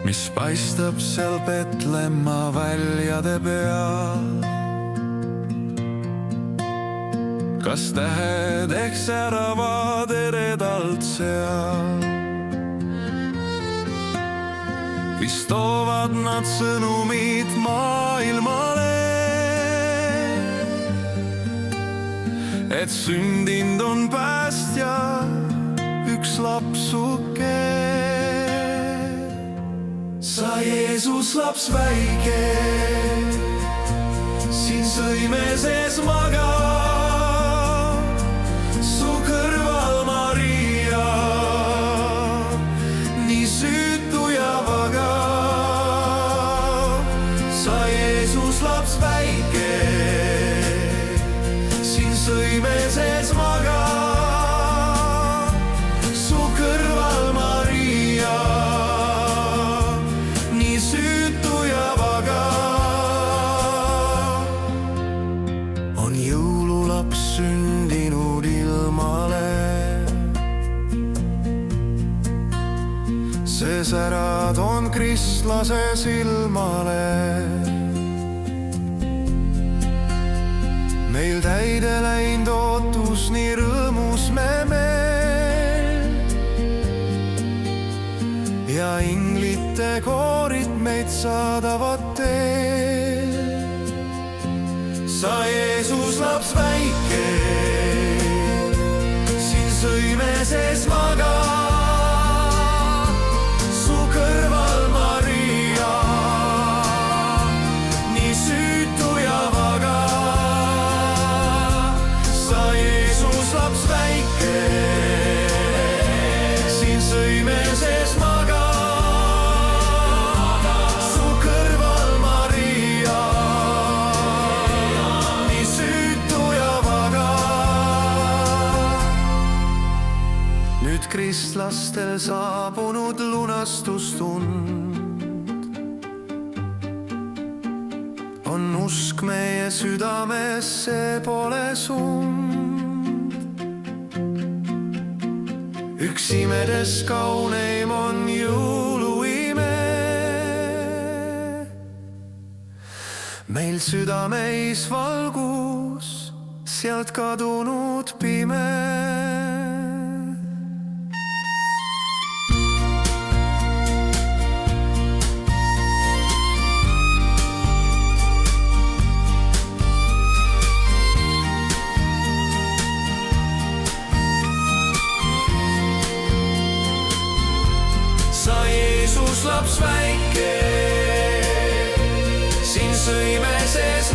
mis paistab seal Petlemma väljade peal. Kas tähed ehk säravad eredalt seal? Vist toovad nad sõnumid maailmale, et sündinud on päästja üks lapsuke. Sa Jeesus laps väike, siin sõime sees magab, su kõrval Maria, nii süütu ja vaga. Sa Jeesus laps väike, siin sõime sees magab, su kõrval Maria, süütu ja vaga. On jõululaps sündinud ilmale, see särad on kristlase silmale. Meil täide läinud ootus, nii rõõmus me meel, ja inglite koorid meid saadavad teel. Sa Jeesus laps väike, siin sõime sees magab, su kõrval Maria, nii süütu ja vaga. Sa Jeesus laps väike, siin sõime sees magab, su kõrval Maria, nii süütu ja vaga. Nüüd kristlastel saabunud lunastustund, on usk meie südames, see pole sund. Üks imedes kauneim on jõuluime, meil südameis valgus, sealt kadunud pime. Sa Jeesus laps väike, siin sõime sees